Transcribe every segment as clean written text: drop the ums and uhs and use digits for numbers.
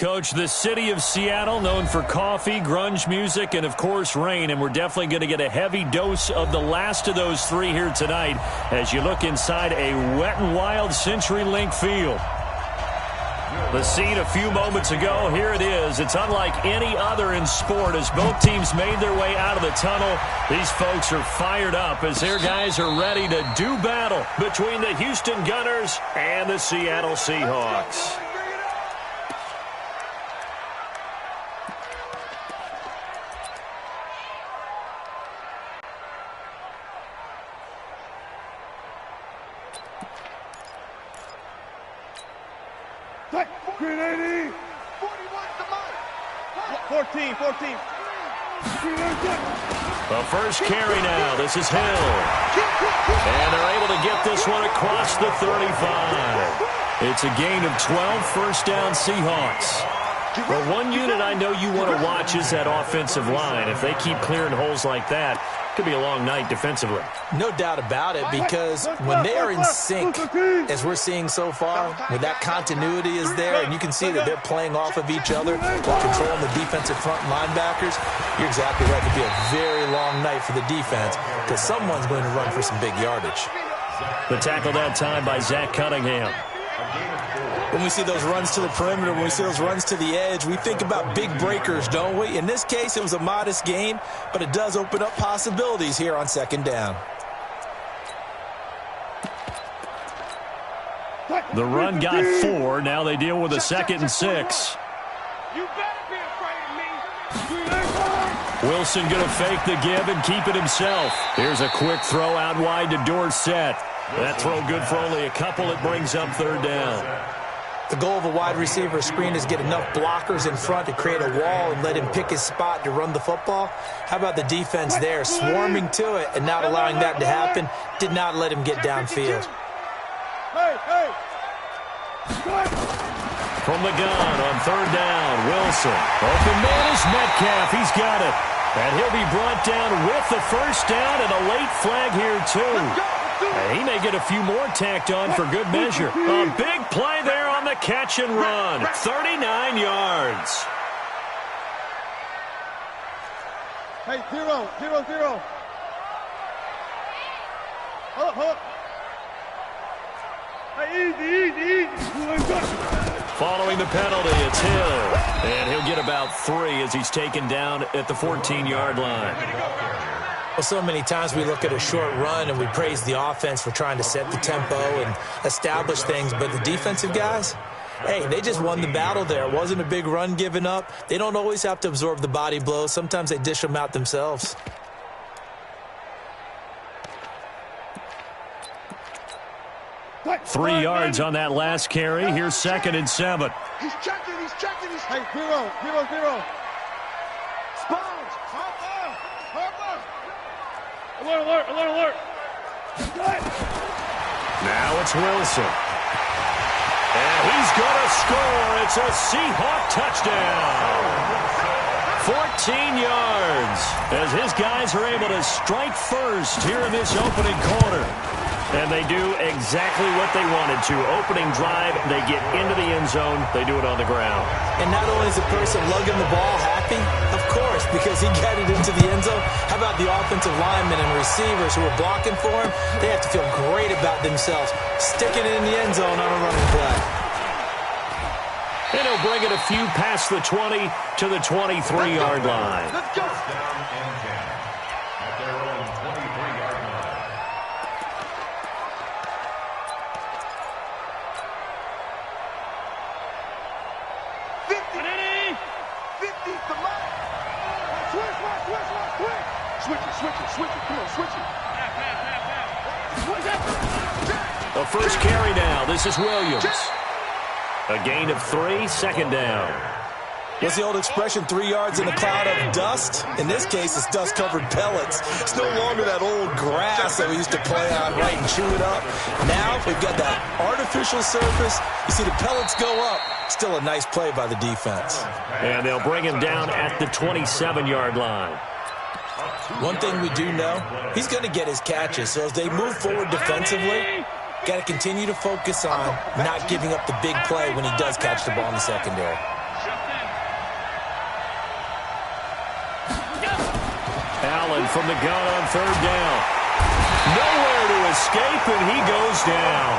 Coach, the city of Seattle, known for coffee, grunge music, and, of course, rain. And we're definitely going to get a heavy dose of the last of those three here tonight as you look inside a wet and wild CenturyLink field. The scene a few moments ago, here it is. It's unlike any other in sport as both teams made their way out of the tunnel. These folks are fired up as their guys are ready to do battle between the Houston Gunners and the Seattle Seahawks. Green 80. 14. The first carry now. This is Hill. And they're able to get this one across the 35. It's a gain of 12, first down Seahawks. Well, one unit I know you want to watch is that offensive line. If they keep clearing holes like that, it could be a long night defensively. No doubt about it, because when they are in sync, as we're seeing so far, when that continuity is there, and you can see that they're playing off of each other while controlling the defensive front linebackers, you're exactly right. It could be a very long night for the defense because someone's going to run for some big yardage. The tackle that time by Zach Cunningham. When we see those runs to the perimeter, when we see those runs to the edge, we think about big breakers, don't we? In this case, it was a modest gain, but it does open up possibilities here on second down. The run got 4. Now they deal with a 2nd and 6. You better be afraid of me. Wilson going to fake the give and keep it himself. Here's a quick throw out wide to Dorsett. That throw good for only a couple. It brings up 3rd down. The goal of a wide receiver screen is get enough blockers in front to create a wall and let him pick his spot to run the football. How about the defense there, swarming to it and not allowing that to happen? Did not let him get downfield. From the gun on 3rd down, Wilson. Open man is Metcalf. He's got it. And he'll be brought down with the first down and a late flag here, too. And he may get a few more tacked on for good measure. A big play there on the catch and run. 39 yards. Hey, 0. Hold up. Hey, easy. Following the penalty, it's Hill. And he'll get about 3 as he's taken down at the 14-yard line. Well, so many times we look at a short run and we praise the offense for trying to set the tempo and establish things, but the defensive guys, hey, they just won the battle there. It wasn't a big run given up. They don't always have to absorb the body blows. Sometimes they dish them out themselves. Three yards on that last carry. Here's 2nd and 7. He's checking. Hey, 0. Sponge. Alert. Now it's Wilson. And he's going to score. It's a Seahawk touchdown. 14 yards as his guys are able to strike first here in this opening quarter. And they do exactly what they wanted to. Opening drive, they get into the end zone. They do it on the ground. And not only is the person lugging the ball happy, of course, because he got it into the end zone. How about the offensive linemen and receivers who are blocking for him? They have to feel great about themselves, sticking it in the end zone on a running play. And he'll bring it a few past the 20 to the 23-yard line. Let's go. Switch it. Come on, switch it. The first carry now. This is Williams. A gain of 3, 2nd down. What's the old expression, 3 yards in a cloud of dust? In this case, it's dust-covered pellets. It's no longer that old grass that we used to play on, right, and chew it up. Now we've got that artificial surface. You see the pellets go up. Still a nice play by the defense. And they'll bring him down at the 27-yard line. One thing we do know, he's going to get his catches. So as they move forward defensively, got to continue to focus on not giving up the big play when he does catch the ball in the secondary. Allen from the gun on third down. Nowhere to escape, and he goes down.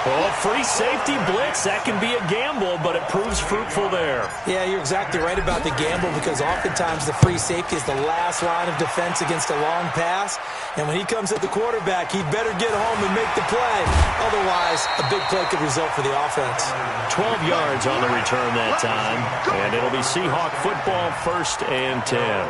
Well, free safety blitz, that can be a gamble, but it proves fruitful there. Yeah, you're exactly right about the gamble because oftentimes the free safety is the last line of defense against a long pass. And when he comes at the quarterback, he better get home and make the play. Otherwise, a big play could result for the offense. 12 yards on the return that time, and it'll be Seahawk football, 1st and 10.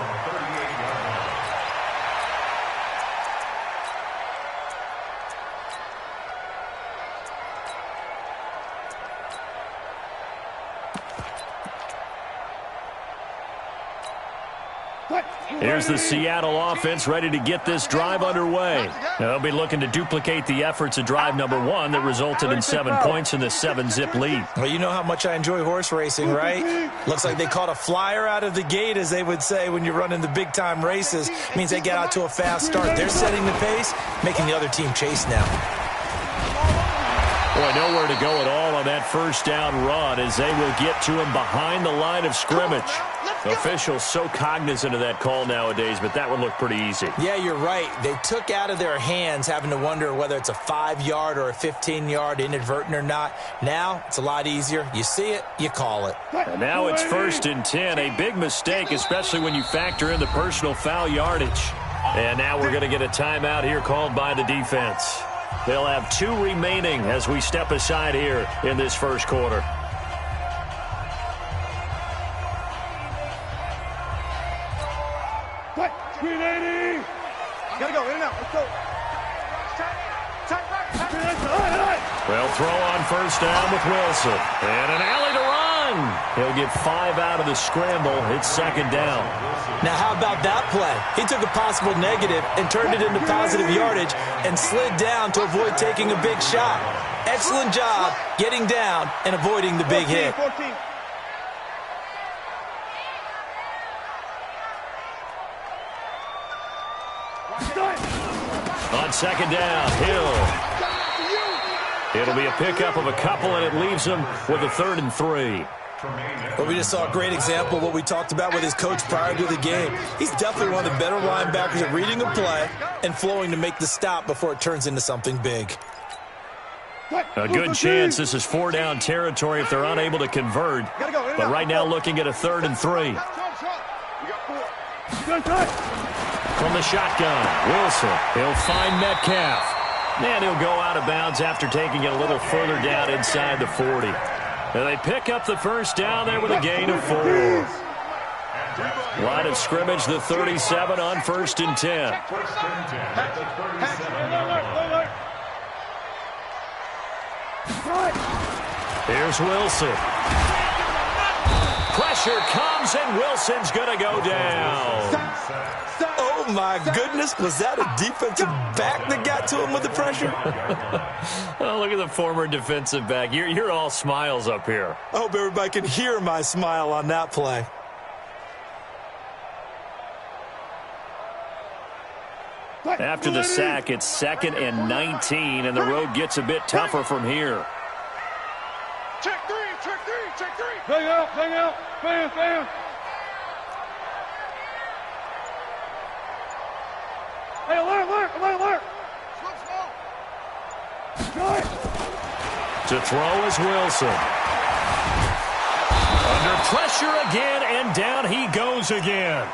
Here's the Seattle offense ready to get this drive underway. They'll be looking to duplicate the efforts of drive number 1 that resulted in 7 points in the 7-zip lead. Well, you know how much I enjoy horse racing, right? Looks like they caught a flyer out of the gate, as they would say when you're running the big-time races. Means they get out to a fast start. They're setting the pace, making the other team chase now. Boy, nowhere to go at all on that first down run as they will get to him behind the line of scrimmage. Officials so cognizant of that call nowadays, but that would look pretty easy. Yeah, you're right. They took out of their hands having to wonder whether it's a 5-yard or a 15-yard inadvertent or not. Now, it's a lot easier. You see it, you call it. And now it's 1st and 10. A big mistake, especially when you factor in the personal foul yardage. And now we're going to get a timeout here called by the defense. They'll have 2 remaining as we step aside here in this first quarter. Gotta go, in and out. Let's go. Well, throw on first down with Wilson. And an alley to run. He'll get 5 out of the scramble. It's 2nd down. Now, how about that play? He took a possible negative and turned it into positive yardage and slid down to avoid taking a big shot. Excellent job getting down and avoiding the big hit. 14. On 2nd down, Hill. It'll be a pickup of a couple, and it leaves him with a 3rd and 3. Well, we just saw a great example of what we talked about with his coach prior to the game. He's definitely one of the better linebackers at reading a play and flowing to make the stop before it turns into something big. A good chance this is 4-down territory if they're unable to convert. But right now looking at a 3rd and 3. From the shotgun, Wilson. He'll find Metcalf. And he'll go out of bounds after taking it a little further down inside the 40. And they pick up the first down there with a gain of 4. Line of scrimmage, the 37 on 1st and 10. Here's Wilson. Pressure comes, and Wilson's going to go down. Oh, my goodness. Was that a defensive back that got to him with the pressure? Oh, look at the former defensive back. You're all smiles up here. I hope everybody can hear my smile on that play. After the sack, it's 2nd and 19, and the road gets a bit tougher from here. Check 3, check 3, check 3. Hang out, fan. Hey, alert. To throw is Wilson. Under pressure again, and down he goes again.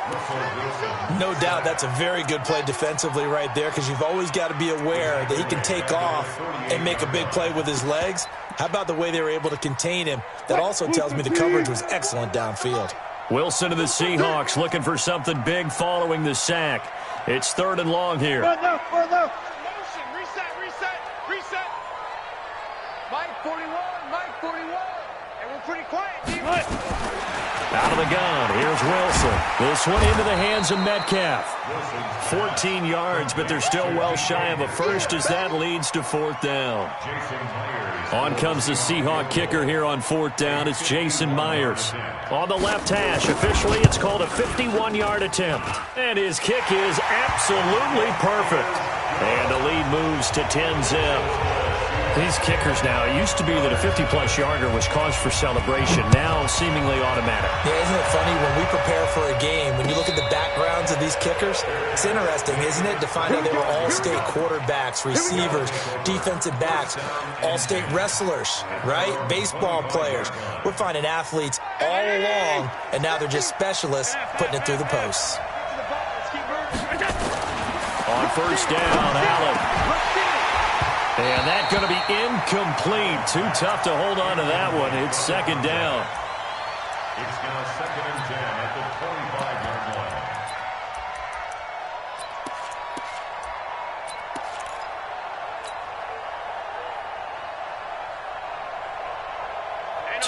No doubt that's a very good play defensively right there because you've always got to be aware that he can take off and make a big play with his legs. How about the way they were able to contain him? That also tells me the coverage was excellent downfield. Wilson to the Seahawks looking for something big following the sack. It's 3rd and long here. Run left. Motion, reset. Mike 41. And we're pretty quiet, team. Out of the gun, here's Wilson. This one into the hands of Metcalf. 14 yards, but they're still well shy of a first as that leads to 4th down. On comes the Seahawk kicker here on 4th down. It's Jason Myers. On the left hash, officially it's called a 51-yard attempt. And his kick is absolutely perfect. And the lead moves to 10-zip. These kickers now, it used to be that a 50-plus yarder was cause for celebration. Now seemingly automatic. Yeah, isn't it funny when we prepare for a game, when you look at the backgrounds of these kickers? It's interesting, isn't it, to find out they were all-state quarterbacks, receivers, defensive backs, all-state wrestlers, right? Baseball players. We're finding athletes all along, and now they're just specialists putting it through the posts. On first down, Allen. And that's going to be incomplete. Too tough to hold on to that one. It's second down. It's now second and 10 at the 25-yard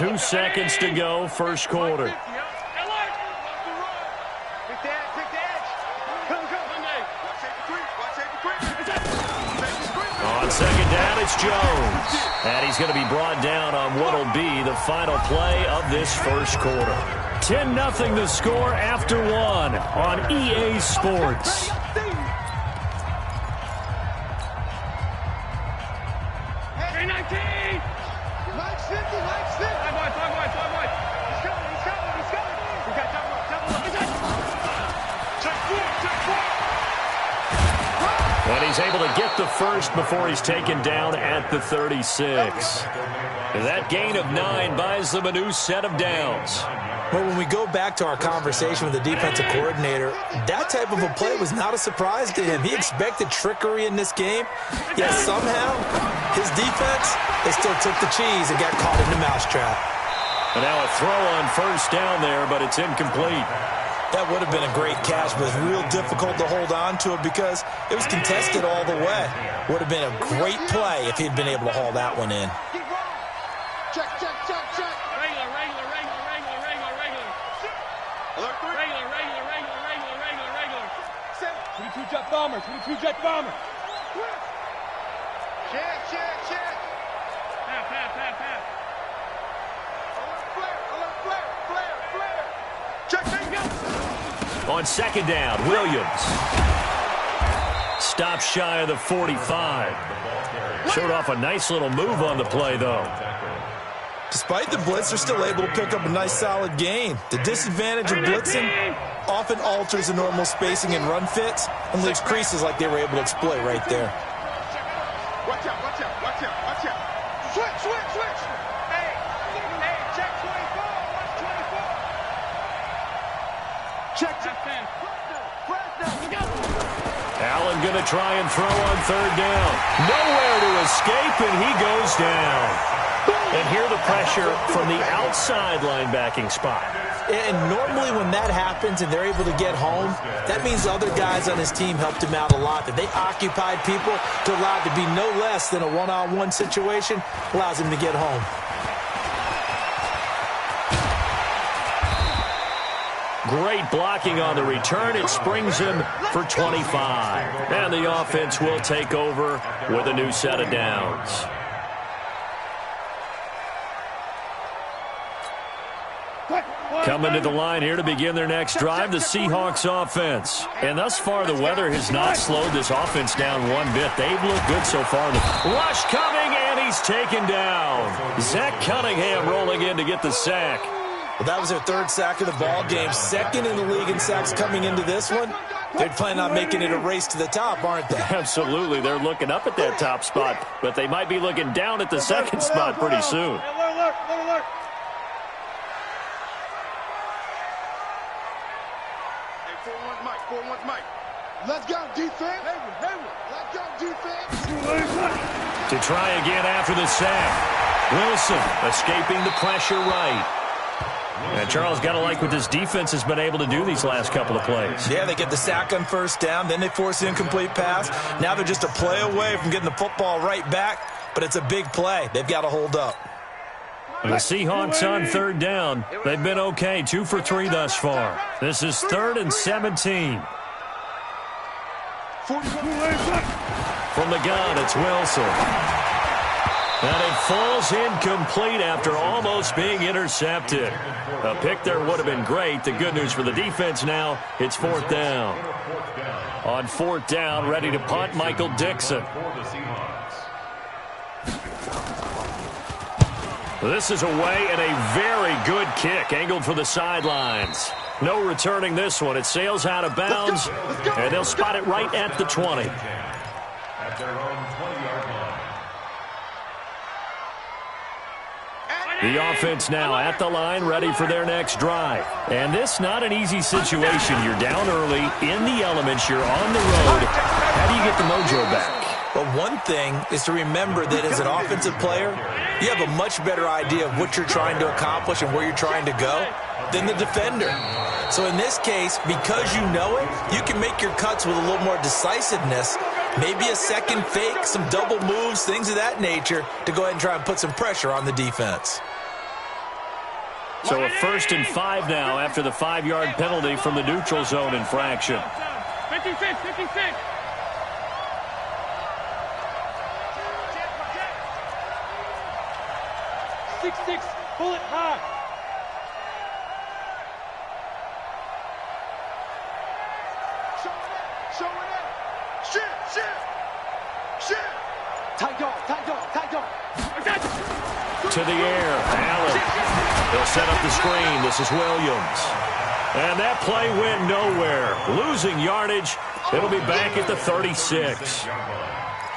line. 2 seconds to go, first quarter. On second down, it's Jones. And he's going to be brought down on what will be the final play of this first quarter. 10-0 the score after one on EA Sports. And he's able to get the first before he's taken down at the 36. That gain of 9 buys them a new set of downs. Well, when we go back to our conversation with the defensive coordinator, that type of a play was not a surprise to him. He expected trickery in this game, yet somehow his defense, they still took the cheese and got caught in the mousetrap. And now a throw on first down there, but it's incomplete. That would have been a great catch, but it's real difficult to hold on to it because it was contested all the way. Would have been a great play if he'd been able to haul that one in. Check, check, check, check. Regular, regular, regular, regular, regular, regular. Alert 3. Regular, regular, regular, regular, regular, regular. Set. 22 jet bomber, 22 jet bomber. Check, check, check. Pat, pat, pat, pat. Alert flare, alert flare, flare, flare. Check, there you go. On second down, Williams. Stop shy of the 45. Showed off a nice little move on the play, though. Despite the blitz, they're still able to pick up a nice solid gain. The disadvantage of blitzing often alters the normal spacing and run fits and leaves creases like they were able to exploit right there. Watch out, watch out, watch out, watch out. Switch, switch, switch. Hey, hey, check 24, watch 24. Check, check. Allen going to try and throw on third down. Nowhere to escape, and he goes down. And here the pressure from the outside linebacking spot. And normally when that happens and they're able to get home, that means other guys on his team helped him out a lot. That they occupied people to allow it to be no less than a one-on-one situation, allows him to get home. Great blocking on the return. It springs him for 25. And the offense will take over with a new set of downs. Coming to the line here to begin their next drive, the Seahawks offense. And thus far, the weather has not slowed this offense down one bit. They've looked good so far. The rush coming, and he's taken down. Zach Cunningham rolling in to get the sack. Well, that was their third sack of the ball game. Second in the league in sacks coming into this one. They're planning on making it a race to the top, aren't they? Absolutely. They're looking up at that top spot, but they might be looking down at the second spot pretty soon. Let's go, defense. Let's go, defense. To try again after the sack. Wilson escaping the pressure right. And Charles, got to like what this defense has been able to do these last couple of plays. Yeah, they get the sack on first down, then they force the incomplete pass. Now they're just a play away from getting the football right back, but it's a big play. They've got to hold up. The Seahawks on third down. They've been okay, 2 for 3 thus far. This is 3rd and 17. From the gun, it's Wilson. And it falls incomplete after almost being intercepted. A pick there would have been great. The good news for the defense now, it's 4th down. On 4th down, ready to punt, Michael Dixon. This is away and a very good kick, angled for the sidelines. No returning this one. It sails out of bounds, and they'll spot it right at the 20. At their own 20-yard line. The offense now at the line, ready for their next drive. And this not an easy situation. You're down early, in the elements, you're on the road. How do you get the mojo back? Well, one thing is to remember that as an offensive player, you have a much better idea of what you're trying to accomplish and where you're trying to go than the defender. So in this case, because you know it, you can make your cuts with a little more decisiveness, maybe a second fake, some double moves, things of that nature, to go ahead and try and put some pressure on the defense. So a 1st and 5 now after the 5-yard penalty from the neutral zone infraction. 56, 56. 6-6, pull it high. Show it. Shit. Tight dog. To the air, Allen. They'll set up the screen. This is Williams. And that play went nowhere. Losing yardage. It'll be back at the 36.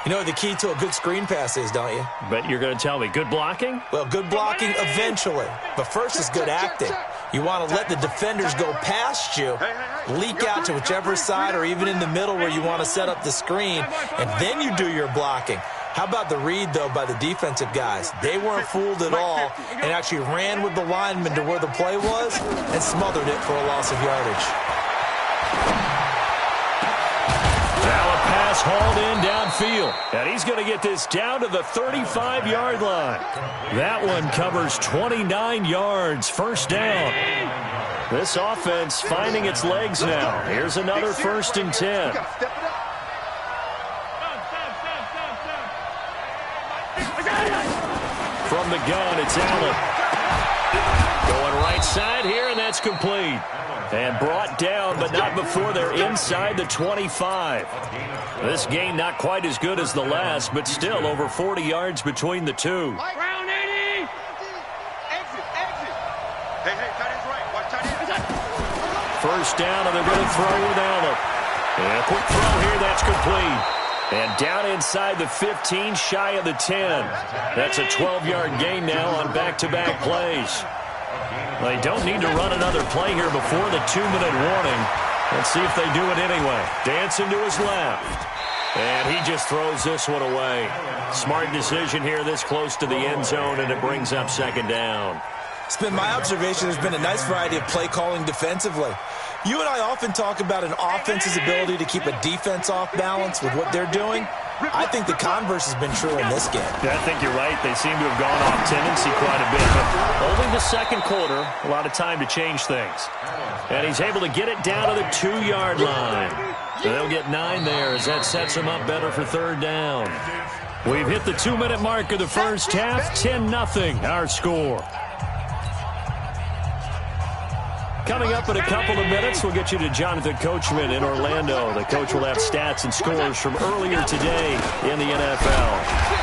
You know what the key to a good screen pass is, don't you? Bet you're going to tell me. Good blocking? Well, good blocking eventually. But first is good acting. You want to let the defenders go past you, leak out to whichever side or even in the middle where you want to set up the screen, and then you do your blocking. How about the read, though, by the defensive guys? They weren't fooled at all and actually ran with the lineman to where the play was and smothered it for a loss of yardage. Now a pass hauled in downfield. And he's going to get this down to the 35-yard line. That one covers 29 yards. First down. This offense finding its legs now. Here's another 1st and 10. From the gun, it's Allen. Going right side here, and that's complete. And brought down, but not before they're inside the 25. This game not quite as good as the last, but still over 40 yards between the two. Round 80. Exit. Hey, tight end's right. Watch tight end. First down, and they're going to throw with Allen. And a quick throw here, that's complete. And down inside the 15, shy of the 10. That's a 12-yard gain now on back-to-back plays. They don't need to run another play here before the 2-minute warning. Let's see if they do it anyway. Dancing to his left. And he just throws this one away. Smart decision here this close to the end zone, and it brings up 2nd down. It's been my observation there's been a nice variety of play calling defensively. You and I often talk about an offense's ability to keep a defense off balance with what they're doing. I think the converse has been true in this game. Yeah, I think you're right. They seem to have gone off tendency quite a bit. But only the 2nd quarter, a lot of time to change things. And he's able to get it down to the 2-yard line. So they'll get 9 there as that sets them up better for 3rd down. We've hit the 2-minute mark of the first half. 10-0 our score. Coming up in a couple of minutes, we'll get you to Jonathan Coachman in Orlando. The coach will have stats and scores from earlier today in the NFL.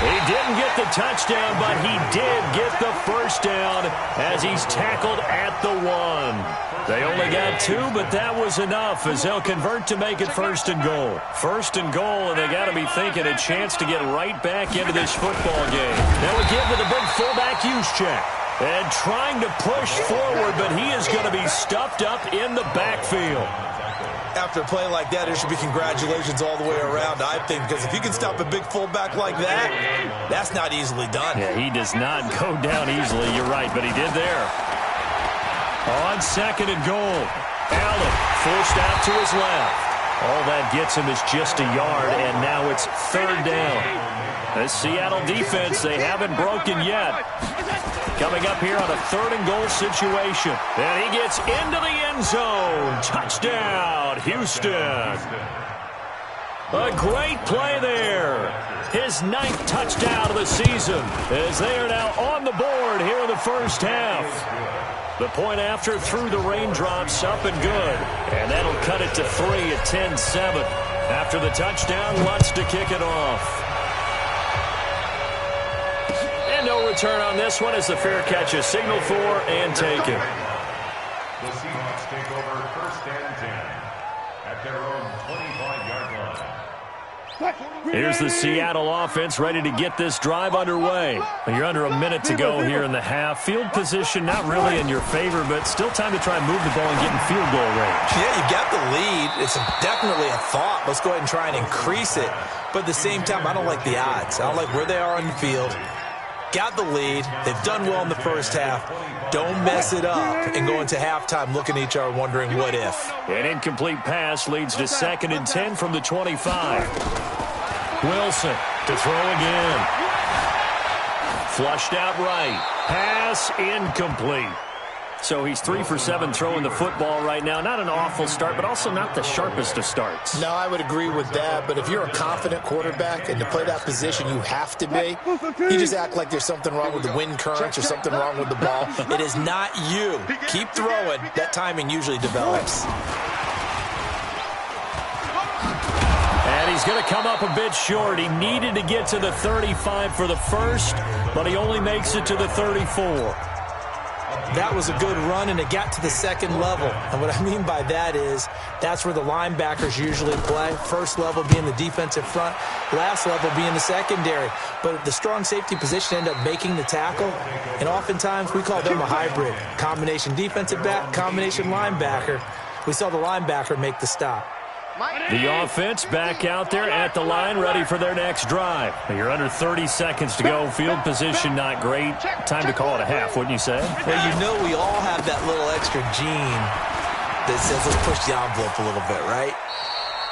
He didn't get the touchdown, but he did get the first down as he's tackled at the 1. They only got 2, but that was enough as they'll convert to make it 1st and goal. 1st and goal, and they got to be thinking a chance to get right back into this football game. Now we get with a big fullback use check. And trying to push forward, but he is going to be stuffed up in the backfield. After a play like that, there should be congratulations all the way around, I think, because if you can stop a big fullback like that, that's not easily done. Yeah, he does not go down easily, you're right, but he did there. On 2nd and goal, Allen forced out to his left. All that gets him is just a yard, and now it's 3rd down. This Seattle defense, they haven't broken yet. Coming up here on a 3rd and goal situation. And he gets into the end zone. Touchdown, Houston. A great play there. His 9th touchdown of the season as they are now on the board here in the first half. The point after through the raindrops up and good. And that'll cut it to 3 at 10-7. After the touchdown, Lutz to kick it off. No return on this one as the fair catch is signaled for and taken. Seahawks take over 1st and 10 at their own 25-yard line. Here's the Seattle offense ready to get this drive underway. You're under a minute to go here in the half. Field position not really in your favor, but still time to try and move the ball and get in field goal range. Yeah, you got the lead. It's definitely a thought. Let's go ahead and try and increase it. But at the same time, I don't like the odds. I don't like where they are on the field. Got the lead. They've done well in the first half. Don't mess it up and go into halftime looking at each other wondering what if. An incomplete pass leads to 2nd and 10 from the 25. Wilson to throw again. Flushed out right. Pass incomplete. So he's 3 for 7 throwing the football right now. Not an awful start, but also not the sharpest of starts. No, I would agree with that. But if you're a confident quarterback and to play that position, you have to be. You just act like there's something wrong with the wind currents or something wrong with the ball. It is not you. Keep throwing. That timing usually develops. And he's going to come up a bit short. He needed to get to the 35 for the first, but he only makes it to the 34. That was a good run, and it got to the 2nd level. And what I mean by that is that's where the linebackers usually play. First level being the defensive front, last level being the secondary. But the strong safety position ended up making the tackle, and oftentimes we call them a hybrid. Combination defensive back, combination linebacker. We saw the linebacker make the stop. The offense back out there at the line, ready for their next drive. You're under 30 seconds to go. Field position not great. Time to call it a half, wouldn't you say? Well, you know we all have that little extra gene that says let's push the envelope a little bit, right?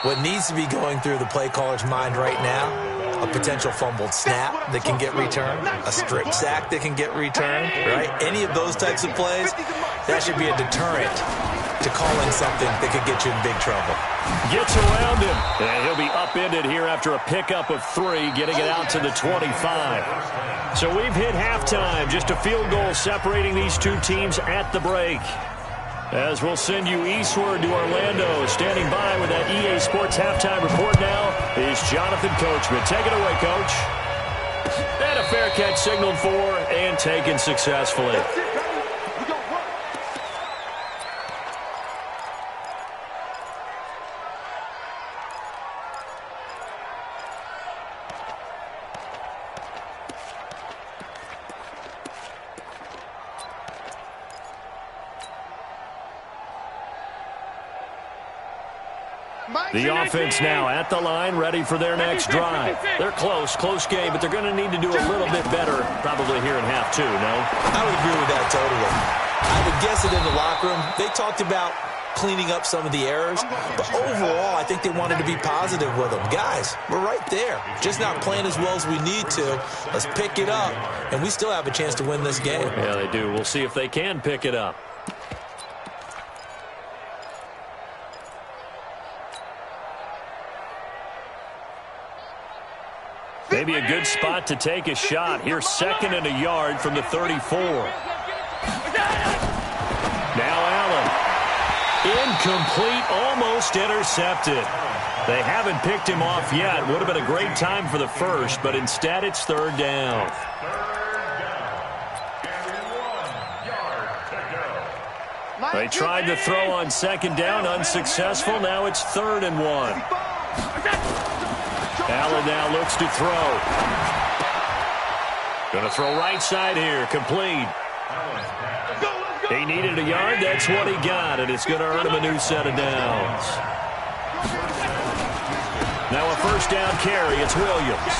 What needs to be going through the play caller's mind right now, a potential fumbled snap that can get returned, a strip sack that can get returned, right? Any of those types of plays, that should be a deterrent to calling something that could get you in big trouble. Gets around him, and he'll be upended here after a pickup of 3, getting it out to the 25. So we've hit halftime, just a field goal separating these two teams at the break. As we'll send you eastward to Orlando. Standing by with that EA Sports halftime report now is Jonathan Coachman. Take it away, Coach. And a fair catch signaled for and taken successfully. The offense now at the line, ready for their next drive. They're close game, but they're going to need to do a little bit better probably here in half 2, no? I would agree with that totally. I would guess it in the locker room. They talked about cleaning up some of the errors, but overall, I think they wanted to be positive with them. Guys, we're right there. Just not playing as well as we need to. Let's pick it up, and we still have a chance to win this game. Yeah, they do. We'll see if they can pick it up. Maybe a good spot to take a shot. Here's 2nd and a yard from the 34. Now Allen. Incomplete, almost intercepted. They haven't picked him off yet. Would have been a great time for the first, but instead it's 3rd down. They tried to throw on 2nd down, unsuccessful. Now it's 3rd and 1. Allen now looks to throw. Going to throw right side here, complete. He needed a yard, that's what he got, and it's going to earn him a new set of downs. Now a 1st down carry, it's Williams.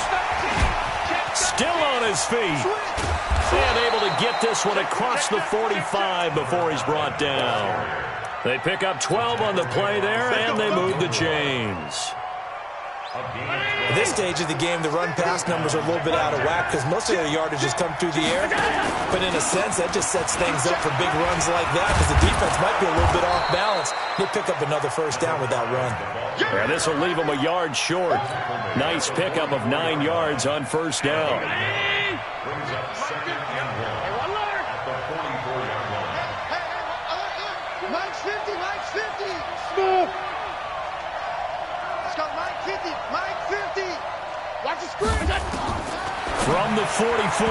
Still on his feet. And able to get this one across the 45 before he's brought down. They pick up 12 on the play there, and they move the chains. At this stage of the game, the run-pass numbers are a little bit out of whack because most of their yardage has come through the air. But in a sense, that just sets things up for big runs like that because the defense might be a little bit off balance. They pick up another 1st down with that run. Yeah, this will leave them a yard short. Nice pickup of 9 yards on 1st down. Brings up 2nd and 1 at the 44-yard line. Mike's 50, Mike's 50. Smooth. Let's go, Mike 50, Mike 50. Watch the screen. From the 44,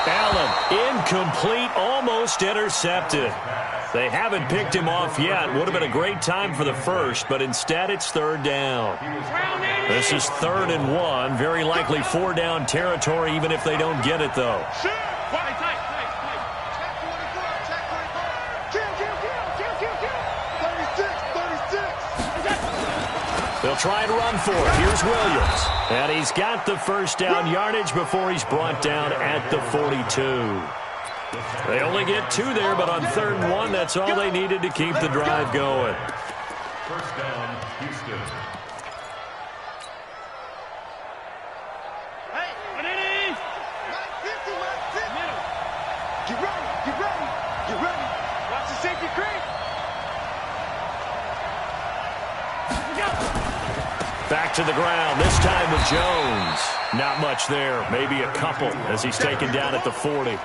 Allen, incomplete, almost intercepted. They haven't picked him off yet. Would have been a great time for the first, but instead it's third down. This is 3rd and 1. Very likely 4 down territory, even if they don't get it, though. They'll try and run for it. Here's Williams. And he's got the first down yardage before he's brought down at the 42. They only get 2 there, but on 3rd and 1, that's all they needed to keep the drive going. First down, Houston. Get ready. Watch the safety creep. Back to the ground, this time with Jones. Not much there, maybe a couple as he's taken down at the 40.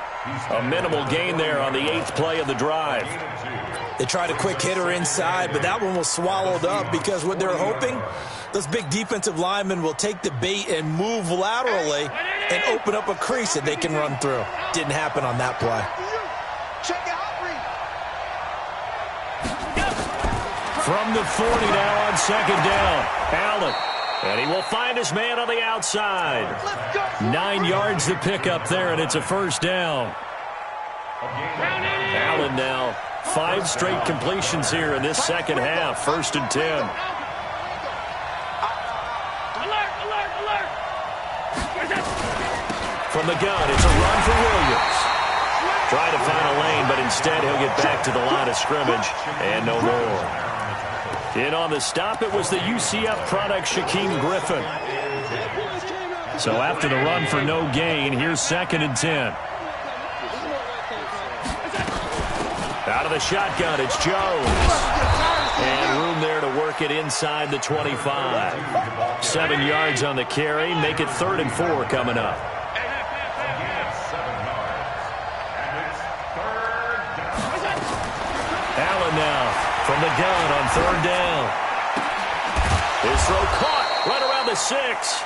A minimal gain there on the 8th play of the drive. They tried a quick hitter inside, but that one was swallowed up because what they're hoping, those big defensive linemen will take the bait and move laterally and open up a crease that they can run through. Didn't happen on that play. From the 40 now on 2nd down, Allen. And he will find his man on the outside. 9 yards to pick up there, and it's a first down. Allen now, 5 straight completions here in this second half. 1st and 10. From the gun, it's a run for Williams. Trying to find a lane, but instead he'll get back to the line of scrimmage, and no more. In on the stop, it was the UCF product, Shaquem Griffin. So after the run for no gain, here's 2nd and 10. Out of the shotgun, it's Jones. And room there to work it inside the 25. 7 yards on the carry, make it 3rd and 4 coming up. Allen now. From the gun on 3rd down. His throw caught right around the 6.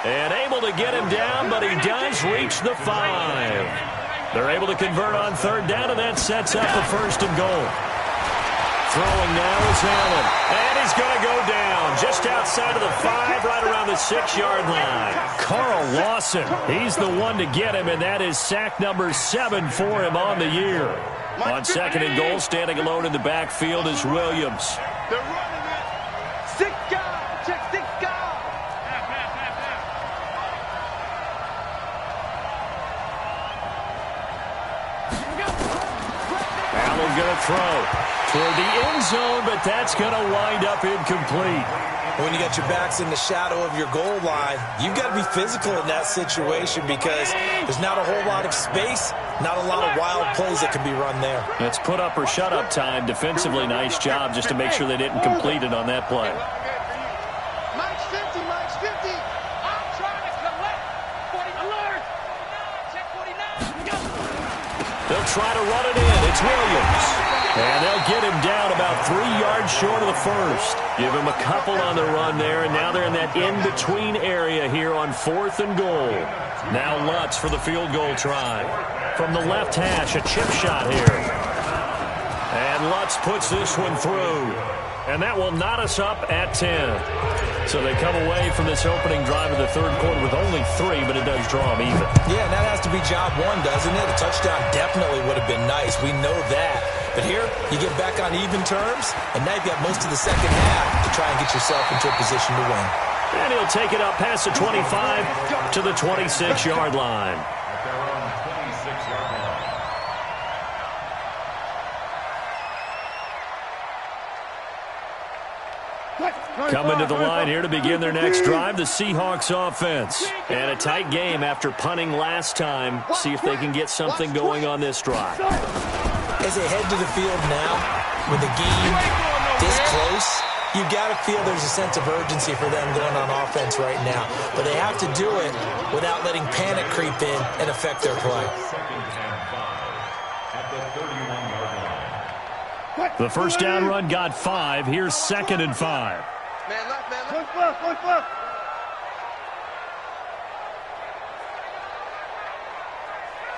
And able to get him down, but he does reach the 5. They're able to convert on 3rd down, and that sets up a 1st and goal. Throwing now is Allen. And he's going to go down just outside of the 5, right around the 6-yard line. Carl Lawson, he's the one to get him, and that is sack number 7 for him on the year. On 2nd and goal, standing alone in the backfield is Williams. They're running it. 6 guys. Check 6 guys. Allen going to throw toward the end zone, but that's going to wind up incomplete. When you got your backs in the shadow of your goal line, you've got to be physical in that situation because there's not a whole lot of space, not a lot of wild plays that can be run there. It's put up or shut up time. Defensively, nice job just to make sure they didn't complete it on that play. Mike's 50. I'm trying to collect. 40 alert. Check 49. They'll try to run it in. It's Williams. And they'll get him down about 3 yards short of the 1st. Give him a couple on the run there, and now they're in that in-between area here on 4th and goal. Now Lutz for the field goal try. From the left hash, a chip shot here. And Lutz puts this one through. And that will knot us up at 10. So they come away from this opening drive of the 3rd quarter with only 3, but it does draw them even. Yeah, and that has to be job 1, doesn't it? A touchdown definitely would have been nice. We know that. But here, you get back on even terms, and now you've got most of the second half to try and get yourself into a position to win. And he'll take it up past the 25 to the 26-yard line. Coming to the line here to begin their next drive, the Seahawks offense. And a tight game after punting last time. See if they can get something going on this drive. As they head to the field now, with the game this close, you've got to feel there's a sense of urgency for them going on offense right now. But they have to do it without letting panic creep in and affect their play. The first down run got 5. Here's 2nd and 5. Man left. Look left.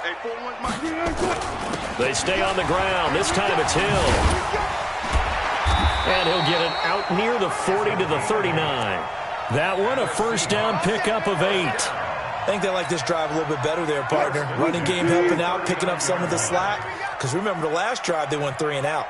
Hey, 4-1, Mike. They stay on the ground. This time it's Hill. And he'll get it out near the 40 to the 39. That one, a first down pickup of 8. I think they like this drive a little bit better there, partner. Running game helping out, picking up some of the slack. Because remember, the last drive, they went 3 and out.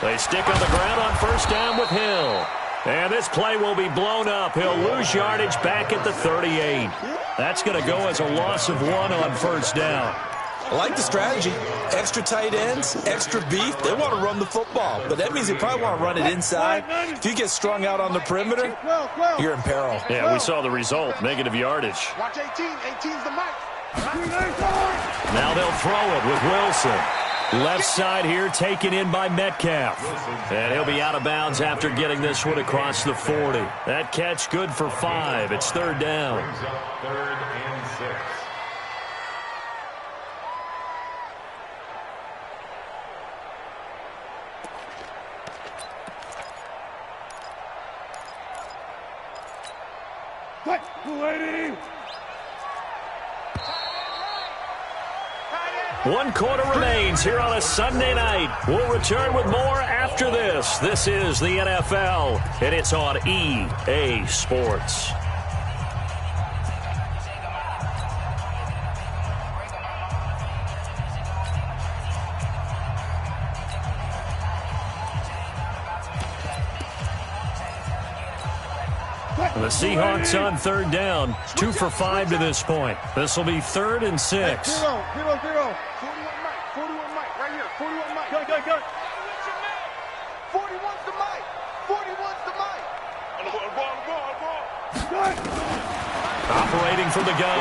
They stick on the ground on first down with Hill. And this play will be blown up. He'll lose yardage back at the 38. That's going to go as a loss of 1 on first down. I like the strategy. Extra tight ends, extra beef. They want to run the football, but that means they probably want to run it inside. If you get strung out on the perimeter, you're in peril. Yeah, we saw the result, negative yardage. Watch 18. 18's the mic. Now they'll throw it with Wilson. Left side here taken in by Metcalf. And he'll be out of bounds after getting this one across the 40. That catch good for 5. It's third down. Brings up 3rd and 6. One quarter remains here on a Sunday night. We'll return with more after this. This is the NFL, and it's on EA Sports. The Seahawks on third down, 2 for 5 to this point. This will be 3rd and 6. 0, 0, 0. 41 Mike, right here. 41 Mike. Go. 41's the mic. 41's the mic. Operating from the gun.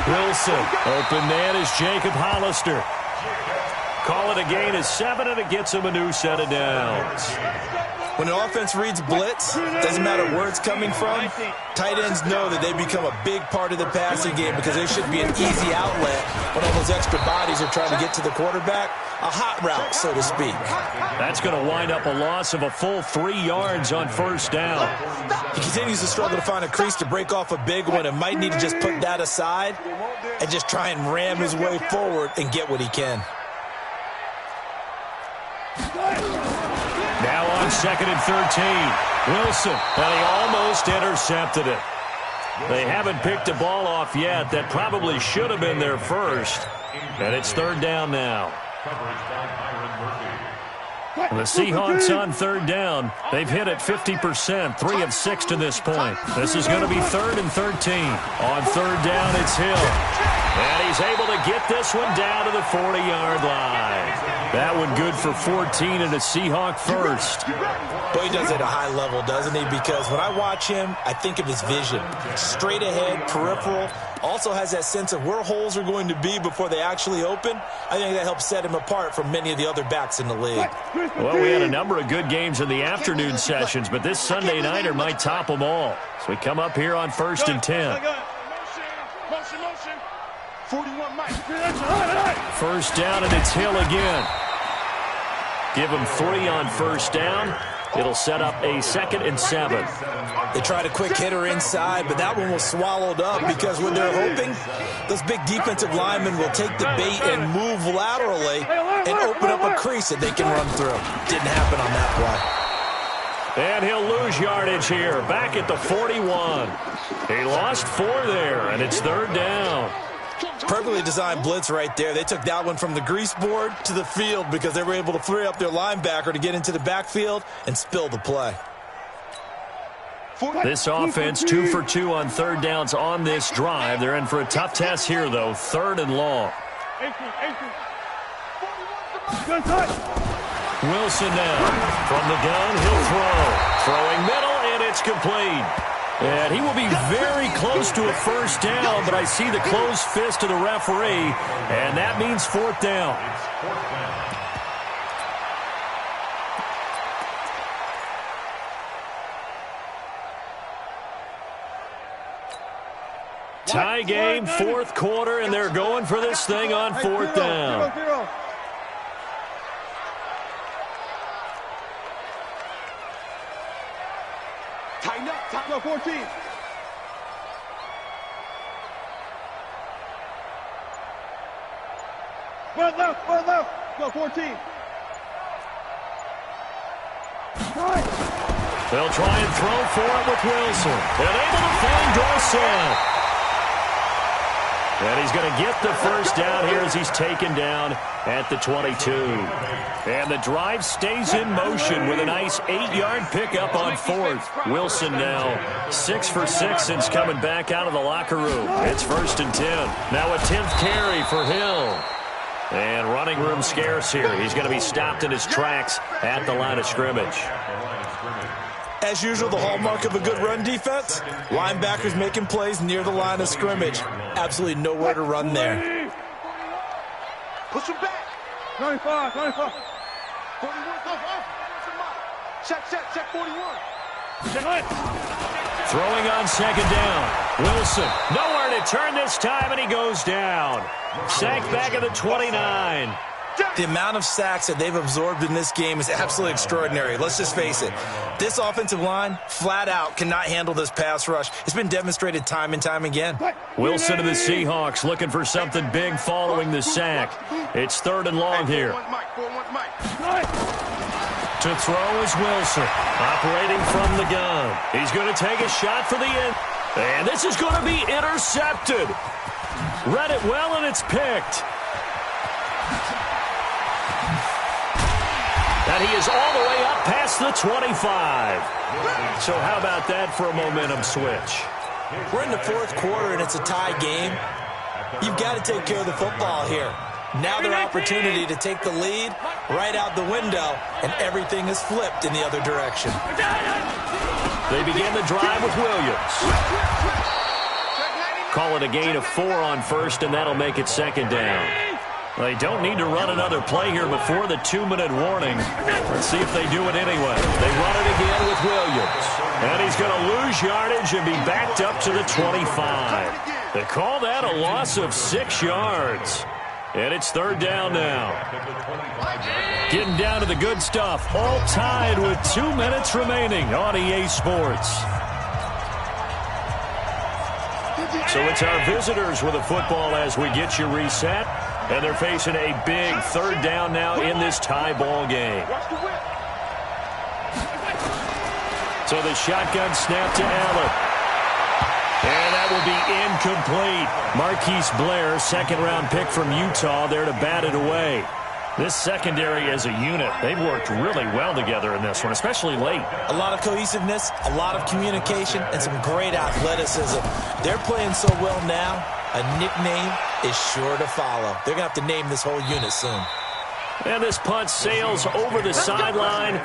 Wilson. Open man is Jacob Hollister. Call it a gain of 7, and it gets him a new set of downs. When an offense reads blitz, doesn't matter where it's coming from, tight ends know that they become a big part of the passing game because they should be an easy outlet when all those extra bodies are trying to get to the quarterback. A hot route, so to speak. That's going to wind up a loss of a full 3 yards on first down. He continues to struggle to find a crease to break off a big one and might need to just put that aside and just try and ram his way forward and get what he can. Now on 2nd and 13. Wilson, and he almost intercepted it. They haven't picked a ball off yet. That probably should have been their first. And it's third down now. The Seahawks on third down. They've hit it 50%, 3 of 6 to this point. This is going to be 3rd and 13. On third down, it's Hill. And he's able to get this one down to the 40-yard line. That one good for 14 and a Seahawk first. Boy, he does it at a high level, doesn't he? Because when I watch him, I think of his vision. Straight ahead, peripheral. Also has that sense of where holes are going to be before they actually open. I think that helps set him apart from many of the other backs in the league. Well, we had a number of good games in the afternoon sessions, but this Sunday nighter might top them all. So we come up here on 1st and 10. Motion. 41 Mike. First down, and it's Hill again. Give him 3 on first down. It'll set up a 2nd and 7. They tried a quick hitter inside, but that one was swallowed up because when they're hoping, those big defensive linemen will take the bait and move laterally and open up a crease that they can run through. Didn't happen on that play. And he'll lose yardage here, back at the 41. He lost 4 there, and it's third down. Perfectly designed blitz right there. They took that one from the grease board to the field because they were able to free up their linebacker to get into the backfield and spill the play. This offense 2 for 2 on third downs on this drive. They're in for a tough test here, though. 3rd and long. Wilson now. From the gun, he'll throw. Throwing middle, and it's complete. And he will be very close to a first down, but I see the closed fist of the referee, and that means 4th down. Tie game, 4th quarter, and they're going for this thing on 4th down. Tighten up, 14. One left. Go, 14. They'll try and throw for it with Wilson. And able to find Dorsett. And he's going to get the first down here as he's taken down at the 22. And the drive stays in motion with a nice 8-yard pickup on fourth. Wilson now 6 for 6 since coming back out of the locker room. It's 1st and 10. Now a 10th carry for Hill. And running room scarce here. He's going to be stopped in his tracks at the line of scrimmage. As usual, the hallmark of a good run defense, linebackers making plays near the line of scrimmage. Absolutely nowhere to run there. Push him back. 95. 41. Check 41. Throwing on second down. Wilson, nowhere to turn this time, and he goes down. Sacked back at the 29. The amount of sacks that they've absorbed in this game is absolutely extraordinary. Let's just face it. This offensive line, flat out, cannot handle this pass rush. It's been demonstrated time and time again. Wilson to the Seahawks looking for something big following the sack. It's 3rd and long here. To throw is Wilson, operating from the gun. He's going to take a shot for the end. And this is going to be intercepted. Read it well, and it's picked. And he is all the way up past the 25. So how about that for a momentum switch? We're in the 4th quarter, and it's a tie game. You've got to take care of the football here. Now their opportunity to take the lead right out the window, and everything is flipped in the other direction. They begin the drive with Williams. Call it a gain of 4 on first, and that'll make it 2nd down. They don't need to run another play here before the 2-minute warning. Let's see if they do it anyway. They run it again with Williams. And he's going to lose yardage and be backed up to the 25. They call that a loss of 6 yards. And it's 3rd down now. Getting down to the good stuff. All tied with 2 minutes remaining on EA Sports. So it's our visitors with the football as we get you reset. And they're facing a big 3rd down now in this tie ball game. So the shotgun snap to Allen. And that will be incomplete. Marquise Blair, 2nd-round pick from Utah, there to bat it away. This secondary as a unit, they've worked really well together in this one, especially late. A lot of cohesiveness, a lot of communication, and some great athleticism. They're playing so well now, a nickname is sure to follow. They're going to have to name this whole unit soon. And this punt sails over the sideline.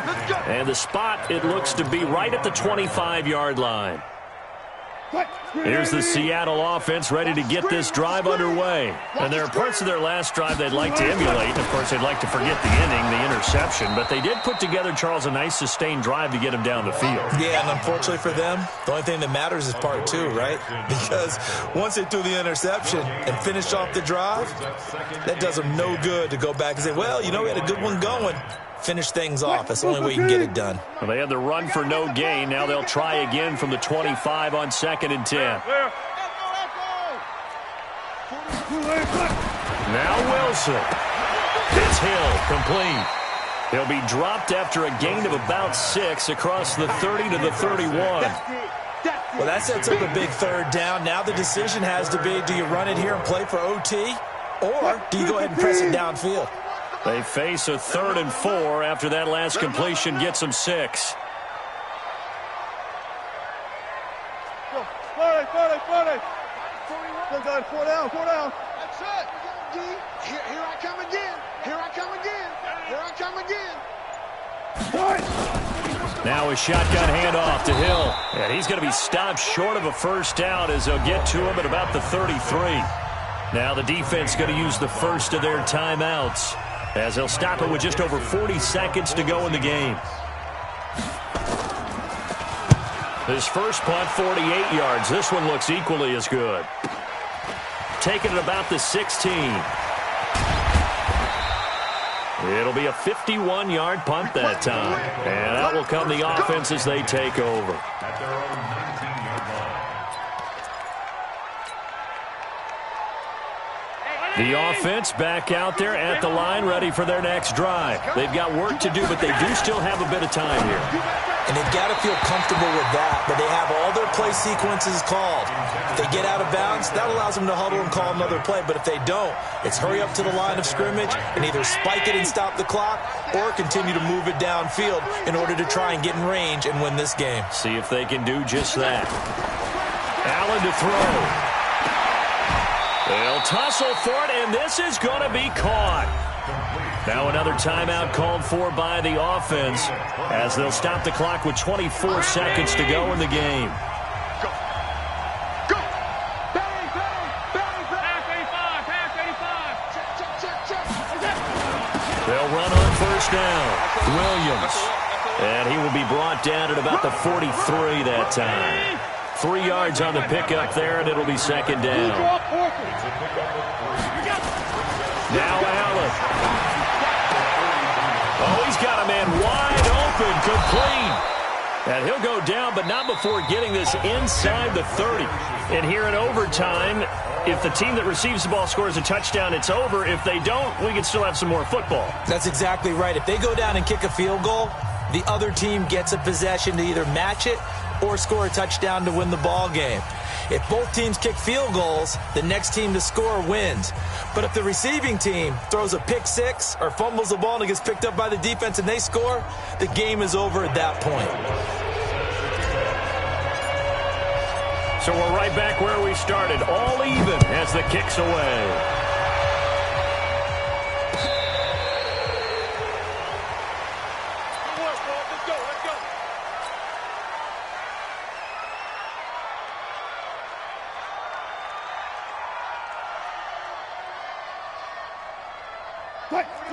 And the spot, it looks to be right at the 25-yard line. Here's the Seattle offense ready to get this drive underway. And there are parts of their last drive they'd like to emulate. And, of course, they'd like to forget the inning, the interception. But they did put together, Charles, a nice sustained drive to get him down the field. Yeah, and unfortunately for them, the only thing that matters is part 2, right? Because once they threw the interception and finished off the drive, that does them no good to go back and say, well, you know, we had a good one going. Finish things off. That's the only way you can get it done. Well, they had the run for no gain. Now they'll try again from the 25 on 2nd and 10. Now Wilson. It's Hill, complete. He'll be dropped after a gain of about 6 across the 30 to the 31. Well, that sets up a big 3rd down. Now the decision has to be, do you run it here and play for OT, or do you go ahead and press it downfield? They face a 3rd and 4 after that last completion gets them 6. 40. 4 down. That's it. Here I come again. Now a shotgun handoff to Hill. And he's going to be stopped short of a first down as they'll get to him at about the 33. Now the defense going to use the first of their timeouts, as they'll stop it with just over 40 seconds to go in the game. His first punt, 48 yards. This one looks equally as good. Taking it about the 16. It'll be a 51-yard punt that time. And out will come the offense as they take over. The offense back out there at the line, ready for their next drive. They've got work to do, but they do still have a bit of time here. And they've got to feel comfortable with that, but they have all their play sequences called. If they get out of bounds, that allows them to huddle and call another play. But if they don't, it's hurry up to the line of scrimmage and either spike it and stop the clock or continue to move it downfield in order to try and get in range and win this game. See if they can do just that. Allen to throw. They'll tussle for it, and this is going to be caught. Now another timeout called for by the offense as they'll stop the clock with 24 seconds to go in the game. Go. Go. Bang, bang, bang, bang. Half 85. Check. They'll run on first down. Williams. And he will be brought down at about the 43 that time. 3 yards on the pickup there, and it'll be second down. Now Allen. Oh, he's got a man wide open, complete. And he'll go down, but not before getting this inside the 30. And here in overtime, if the team that receives the ball scores a touchdown, it's over. If they don't, we can still have some more football. That's exactly right. If they go down and kick a field goal, the other team gets a possession to either match it or score a touchdown to win the ball game. If both teams kick field goals, the next team to score wins. But if the receiving team throws a pick six or fumbles the ball and it gets picked up by the defense and they score, the game is over at that point. So we're right back where we started, all even as the kick's away.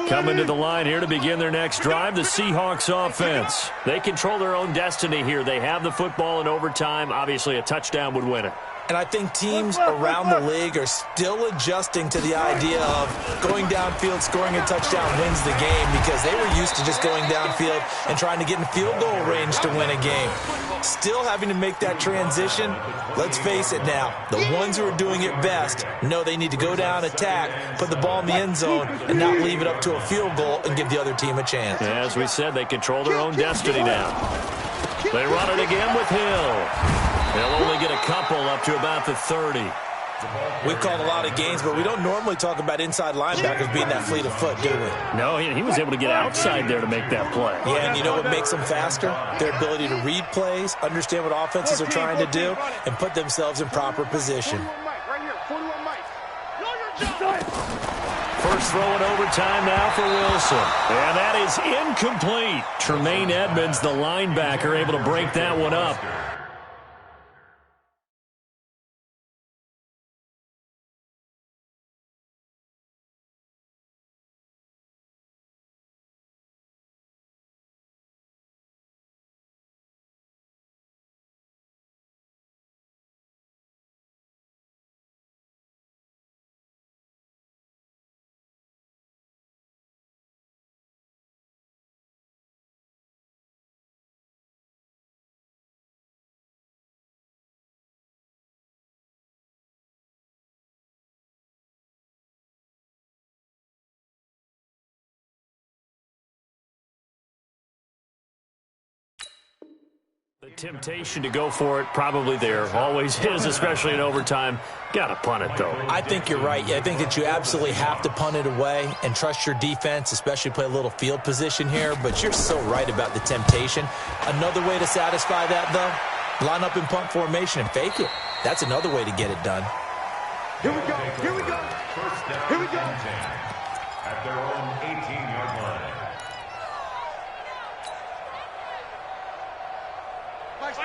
Coming to the line here to begin their next drive, the Seahawks offense. They control their own destiny here. They have the football in overtime. Obviously, a touchdown would win it. And I think teams around the league are still adjusting to the idea of going downfield, scoring a touchdown wins the game, because they were used to just going downfield and trying to get in field goal range to win a game. Still having to make that transition. Let's face it now, the ones who are doing it best know they need to go down, attack, put the ball in the end zone, and not leave it up to a field goal and give the other team a chance. As we said, they control their own destiny now. They run it again with Hill. They'll only get a couple up to about the 30. We've called a lot of games, but we don't normally talk about inside linebackers being that fleet of foot, do we? No, he was able to get outside there to make that play. Yeah, and you know what makes them faster? Their ability to read plays, understand what offenses are trying to do, and put themselves in proper position. First throw in overtime now for Wilson. And that is incomplete. Tremaine Edmonds, the linebacker, able to break that one up. The temptation to go for it, probably there. Always is, especially in overtime. Got to punt it, though. I think you're right. I think that you absolutely have to punt it away and trust your defense, especially play a little field position here. But you're so right about the temptation. Another way to satisfy that, though, line up in punt formation and fake it. That's another way to get it done. Here we go. Here we go. Here we go. At their own 18-yard line.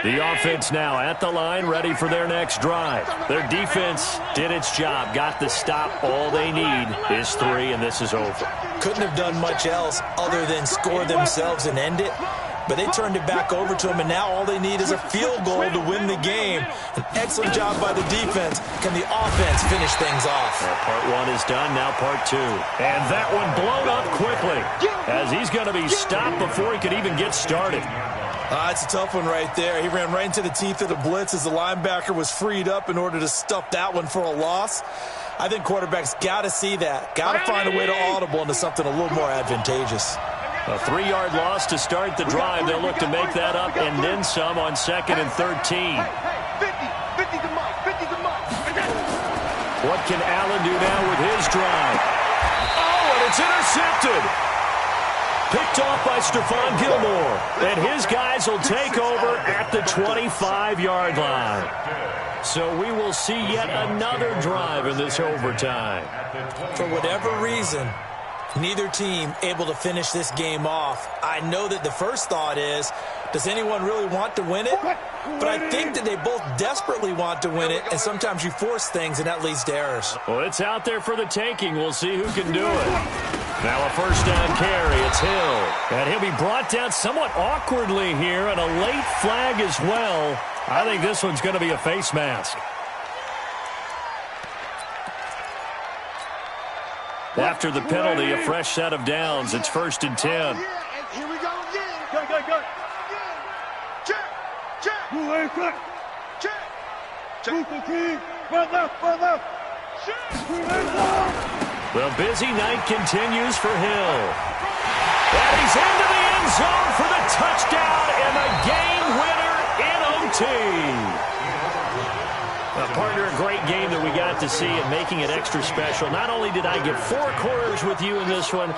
The offense now at the line, ready for their next drive. Their defense did its job, got the stop. All they need is 3, and this is over. Couldn't have done much else other than score themselves and end it. But they turned it back over to them, and now all they need is a field goal to win the game. An excellent job by the defense. Can the offense finish things off? Well, part 1 is done, now part 2. And that one blown up quickly as he's going to be stopped before he could even get started. It's a tough one right there. He ran right into the teeth of the blitz as the linebacker was freed up in order to stuff that one for a loss. I think quarterbacks got to see that. Got to find a way to audible into something a little more advantageous. A 3-yard loss to start the drive. They'll look to make that up and then some on 2nd and 13. 50 to Mike, 50 to Mike. What can Allen do now with his drive? Oh, and it's intercepted. Picked off by Stephon Gilmore. And his guys will take over at the 25-yard line. So we will see yet another drive in this overtime. For whatever reason, neither team able to finish this game off. I know that the first thought is, does anyone really want to win it? But I think that they both desperately want to win it, and sometimes you force things, and that leads to errors. Well, it's out there for the taking. We'll see who can do it. Now a first down carry. It's Hill. And he'll be brought down somewhat awkwardly here, and a late flag as well. I think this one's going to be a face mask. After the penalty, a fresh set of downs. It's 1st and 10. Here we go again. Go. Check. The busy night continues for Hill. And he's into the end zone for the touchdown and the game winner in OT. Partner, a great game that we got to see and making it extra special. Not only did I get 4 quarters with you in this one,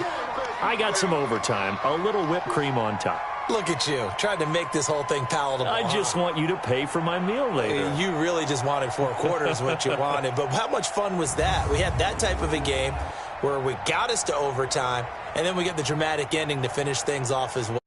I got some overtime, a little whipped cream on top. Look at you, trying to make this whole thing palatable. I just want you to pay for my meal later. You really just wanted 4 quarters, what you wanted. But how much fun was that? We had that type of a game where we got us to overtime, and then we get the dramatic ending to finish things off as well.